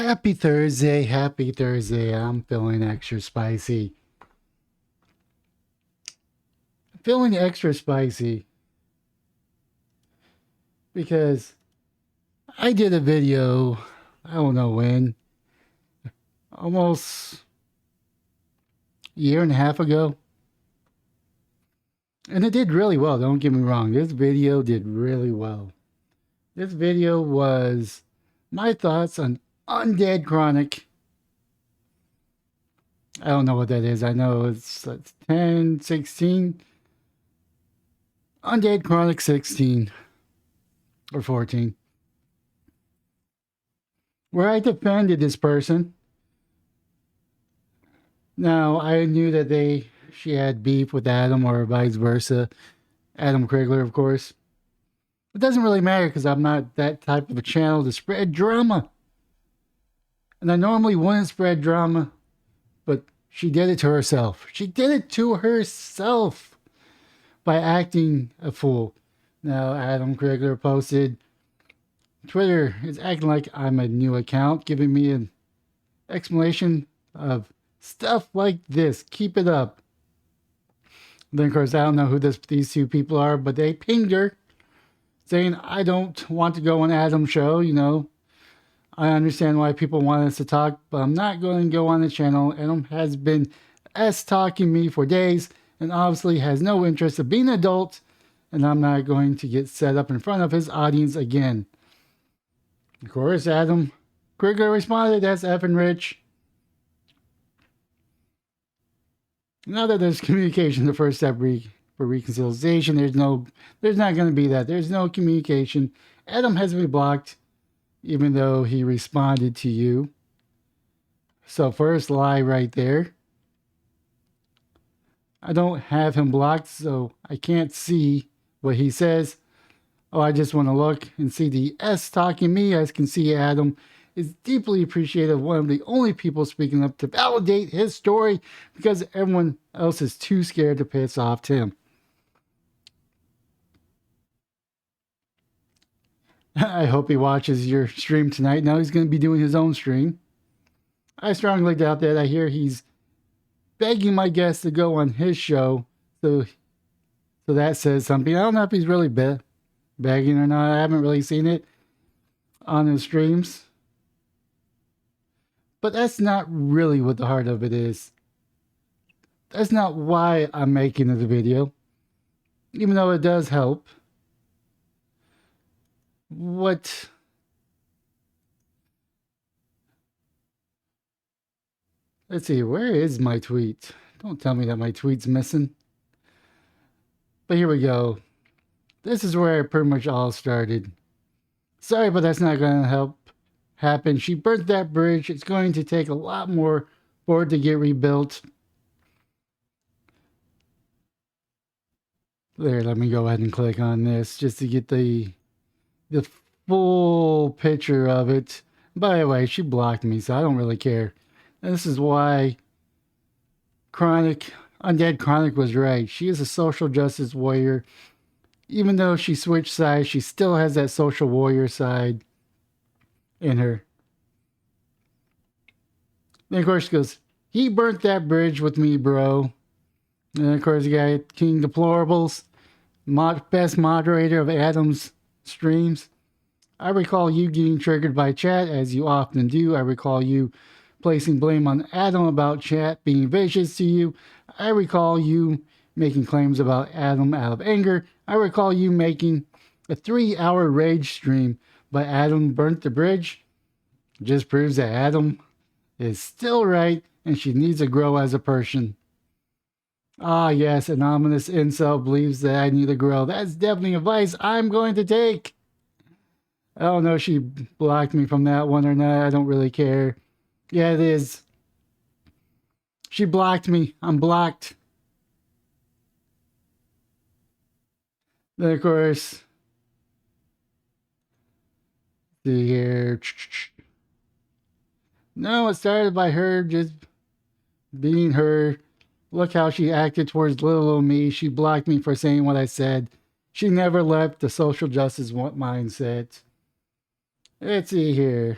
Happy Thursday, happy Thursday. I'm feeling extra spicy. Feeling extra spicy because I did a video, I don't know when, almost a year and a half ago. And it did really well, don't get me wrong. This video did really well. This video was my thoughts on Undead Chronic. I don't know what that is. I know it's 10, 16. Undead Chronic 16 or 14. Where I defended this person. Now, I knew that she had beef with Adam or vice versa. Adam Krigler, of course. It doesn't really matter because I'm not that type of a channel to spread drama. And I normally wouldn't spread drama, but she did it to herself. She did it to herself by acting a fool. Now, Adam Krigler posted, Twitter is acting like I'm a new account, giving me an explanation of stuff like this. Keep it up. Then, of course, I don't know who these two people are, but they pinged her saying, I don't want to go on Adam's show, you know. I understand why people want us to talk, but I'm not going to go on the channel. Adam has been talking me for days and obviously has no interest of being an adult, and I'm not going to get set up in front of his audience again. Of course, Adam Krigler responded, that's effing rich. Now that there's communication, the first step for reconciliation, there's not going to be that. There's no communication. Adam has been blocked, even though he responded to you. So first lie right there. I don't have him blocked, so I can't see what he says. Oh, I just want to look and see the S talking me. As can see, Adam is deeply appreciative, one of the only people speaking up to validate his story because everyone else is too scared to piss off Tim. I hope he watches your stream tonight. Now he's going to be doing his own stream. I strongly doubt that. I hear he's begging my guests to go on his show. So that says something. I don't know if he's really begging or not. I haven't really seen it on his streams. But that's not really what the heart of it is. That's not why I'm making the video. Even though it does help. Let's see, where is my tweet? Don't tell me that my tweet's missing. But here we go. This is where it pretty much all started. Sorry, but that's not going to help happen. She burnt that bridge. It's going to take a lot more for it to get rebuilt. There, let me go ahead and click on this just to get the full picture of it. By the way, she blocked me, so I don't really care. And this is why Undead Chronic was right. She is a social justice warrior. Even though she switched sides, she still has that social warrior side in her. Then, of course, she goes, he burnt that bridge with me, bro. And, of course, you got King Deplorables, best moderator of Adam's streams. I recall you getting triggered by chat, as you often do. I recall you placing blame on Adam about chat being vicious to you. I recall you making claims about Adam out of anger. I recall you making a 3-hour rage stream, but Adam burnt the bridge. Just proves that Adam is still right and she needs to grow as a person. Ah, yes, an ominous incel believes that I need to grow. That's definitely advice I'm going to take. I don't know if she blocked me from that one or not. I don't really care. Yeah, it is. She blocked me. I'm blocked. Then, of course, see here. No, it started by her just being her. Look how she acted towards little old me. She blocked me for saying what I said. She never left the social justice mindset. Let's see here.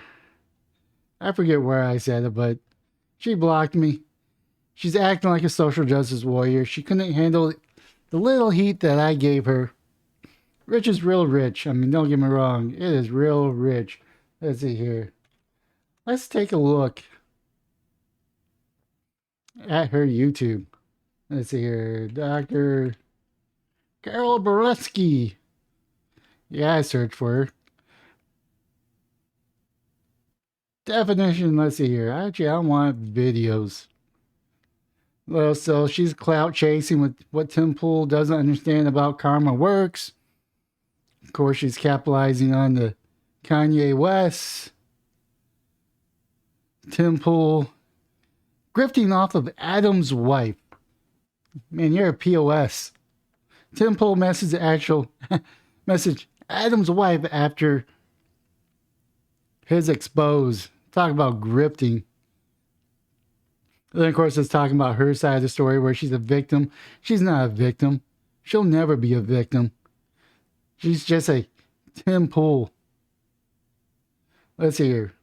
I forget where I said it, but she blocked me. She's acting like a social justice warrior. She couldn't handle the little heat that I gave her. Rich is real rich. I mean, don't get me wrong. It is real rich. Let's see here. Let's take a look at her YouTube. Let's see here. Dr. Karlyn Borysenko. Yeah, I searched for her. Definition, let's see here. Actually, I want videos. Well, so she's clout chasing with what Tim Pool doesn't understand about karma works. Of course, she's capitalizing on the Kanye West. Tim Pool grifting off of Adam's wife. Man, you're a POS. Tim Pool messaged Adam's wife after his expose. Talk about grifting. Then, of course, it's talking about her side of the story where she's a victim. She's not a victim. She'll never be a victim. She's just a Tim Pool. Let's see here.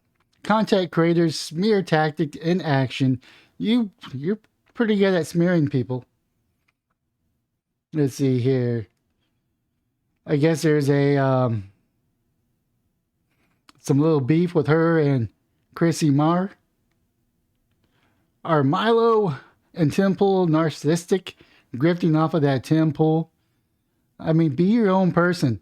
Content creators smear tactic in action. You're pretty good at smearing people. Let's see here. I guess there's a some little beef with her and Chrissy Marr. Are Milo and Tim Pool narcissistic, grifting off of that Tim Pool? I mean, be your own person.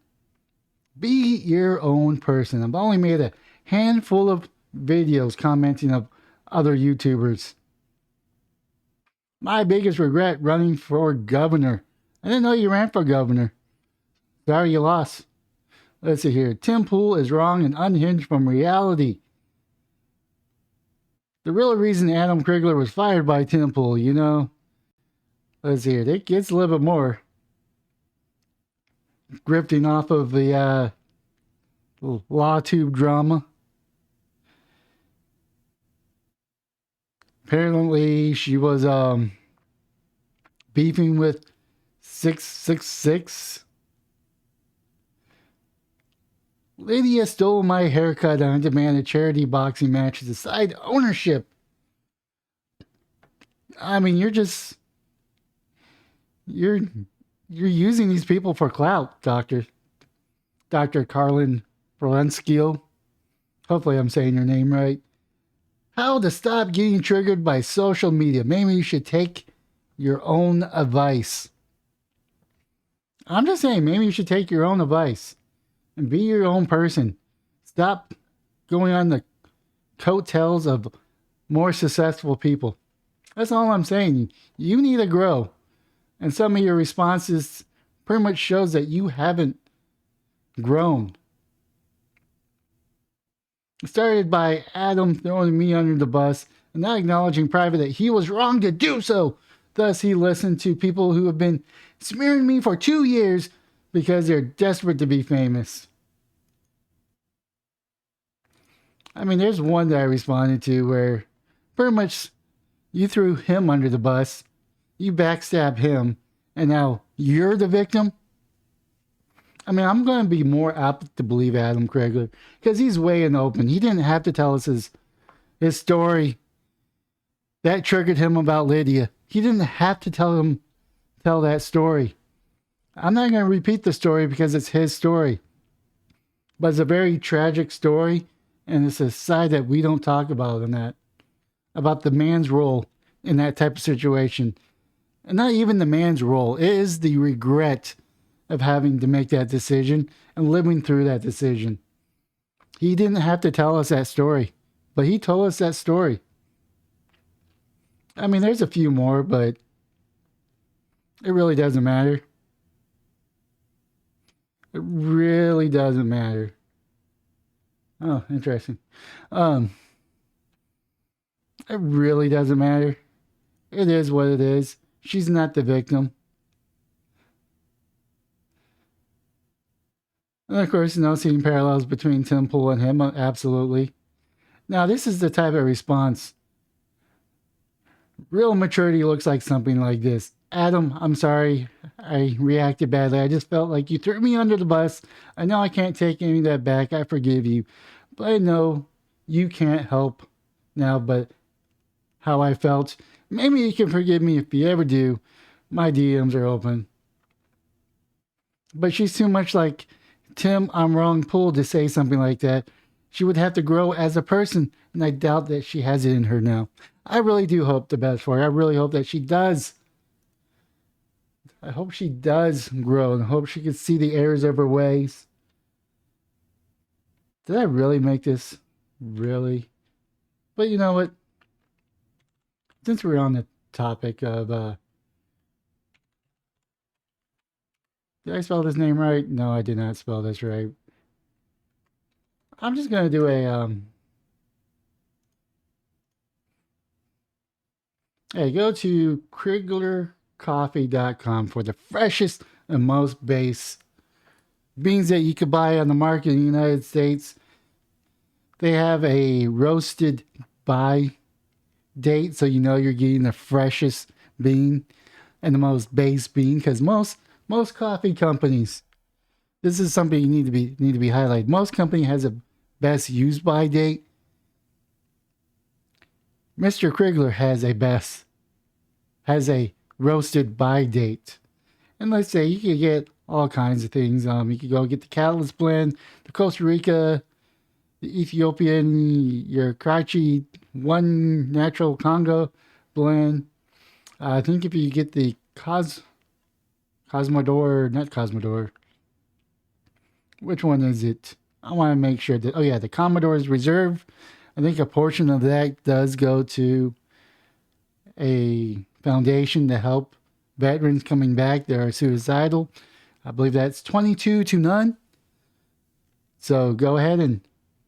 Be your own person. I've only made a handful of videos commenting of other YouTubers. My biggest regret running for governor. I didn't know you ran for governor. Sorry you lost. Let's see here. Tim Pool is wrong and unhinged from reality. The real reason Adam Krigler was fired by Tim Pool, you know. Let's see here. It gets a little bit more. Grifting off of the law tube drama. Apparently she was beefing with 666. Lydia stole my haircut and I demanded charity boxing match to decide ownership. I mean, you're using these people for clout, Dr. Karlyn Borysenko. Hopefully I'm saying your name right. How to stop getting triggered by social media. Maybe you should take your own advice. I'm just saying, maybe you should take your own advice. And be your own person. Stop going on the coattails of more successful people. That's all I'm saying. You need to grow. And some of your responses pretty much shows that you haven't grown. It started by Adam throwing me under the bus and not acknowledging private that he was wrong to do so. Thus, he listened to people who have been smearing me for 2 years because they're desperate to be famous. I mean, there's one that I responded to where pretty much you threw him under the bus, you backstabbed him, and now you're the victim. I mean, I'm going to be more apt to believe Adam Krigler because he's way in the open. He didn't have to tell us his story that triggered him about Lydia. He didn't have to tell that story. I'm not going to repeat the story because it's his story. But it's a very tragic story, and it's a side that we don't talk about in that. About the man's role in that type of situation. And not even the man's role. It is the regret of having to make that decision and living through that decision. He didn't have to tell us that story, but he told us that story. I mean, there's a few more, but it really doesn't matter. It really doesn't matter. Oh, interesting. It really doesn't matter. It is what it is. She's not the victim. And of course, seeing parallels between Tim Pool and him, absolutely. Now, this is the type of response. Real maturity looks like something like this. Adam, I'm sorry. I reacted badly. I just felt like you threw me under the bus. I know I can't take any of that back. I forgive you. But I know you can't help now but how I felt. Maybe you can forgive me if you ever do. My DMs are open. But she's too much like Tim I'm Wrong Pool to say something like that. She would have to grow as a person, and I doubt that she has it in her now. I really do hope the best for her. I really hope that she does. I hope she does grow and I hope she can see the errors of her ways. Did I really make this? Really? But you know what? Since we're on the topic of, did I spell this name right? No, I did not spell this right. I'm just gonna do a, hey, go to KriglerCoffee.com for the freshest and most base beans that you could buy on the market in the United States. They have a roasted by date, so you know you're getting the freshest bean and the most base bean. Because most coffee companies, this is something you need to be highlighted. Most company has a best use by date. Mr. Krigler has a roasted by date. And let's say you could get all kinds of things. You could go get the Catalyst blend, the Costa Rica, the Ethiopian, your Karachi one natural Congo blend. I think if you get the Cosmodor, not Cosmodor, which one is it? I want to make sure that, oh yeah, the Commodore's Reserve. I think a portion of that does go to a foundation to help veterans coming back that are suicidal. I believe that's 22 to none. So go ahead and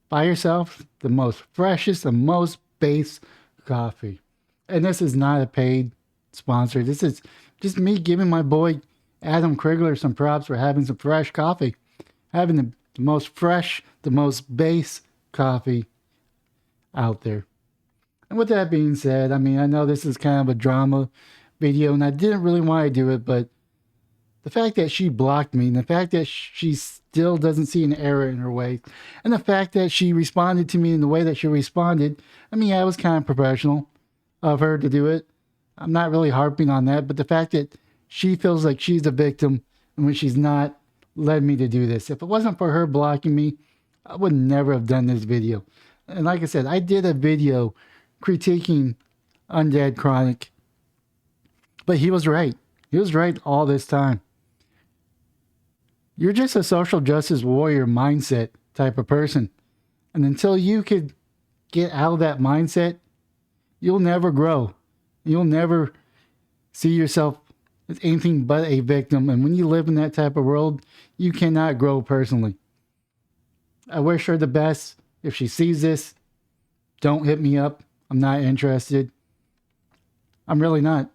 buy yourself the most freshest and most base coffee. And this is not a paid sponsor. This is just me giving my boy Adam Krigler some props for having some fresh coffee. Having the most fresh, the most base coffee out there. And with that being said, I mean, I know this is kind of a drama video and I didn't really want to do it, but the fact that she blocked me and the fact that she still doesn't see an error in her way and the fact that she responded to me in the way that she responded, I mean, yeah, it was kind of professional of her to do it. I'm not really harping on that, but the fact that she feels like she's a victim and when she's not, led me to do this. If it wasn't for her blocking me, I would never have done this video. And like I said, I did a video critiquing Undead Chronic, but he was right. He was right all this time. You're just a social justice warrior mindset type of person. And until you could get out of that mindset, you'll never grow. You'll never see yourself as anything but a victim. And when you live in that type of world, you cannot grow personally. I wish her the best. If she sees this, don't hit me up. I'm not interested. I'm really not.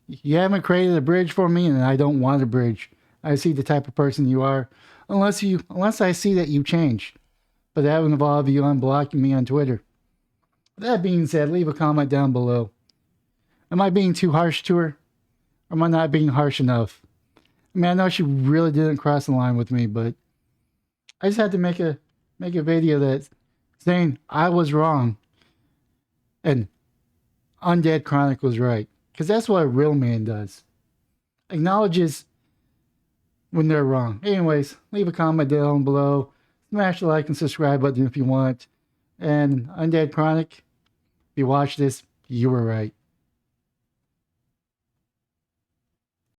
You haven't created a bridge for me, and I don't want a bridge. I see the type of person you are, unless I see that you change. But that would involve you unblocking me on Twitter. That being said, leave a comment down below. Am I being too harsh to her? Or am I not being harsh enough? I mean, I know she really didn't cross the line with me, but I just had to make a video that's saying I was wrong and Undead Chronic was right. Because that's what a real man does. Acknowledges when they're wrong. Anyways, leave a comment down below. Smash the like and subscribe button if you want. And Undead Chronic, if you watch this, you were right.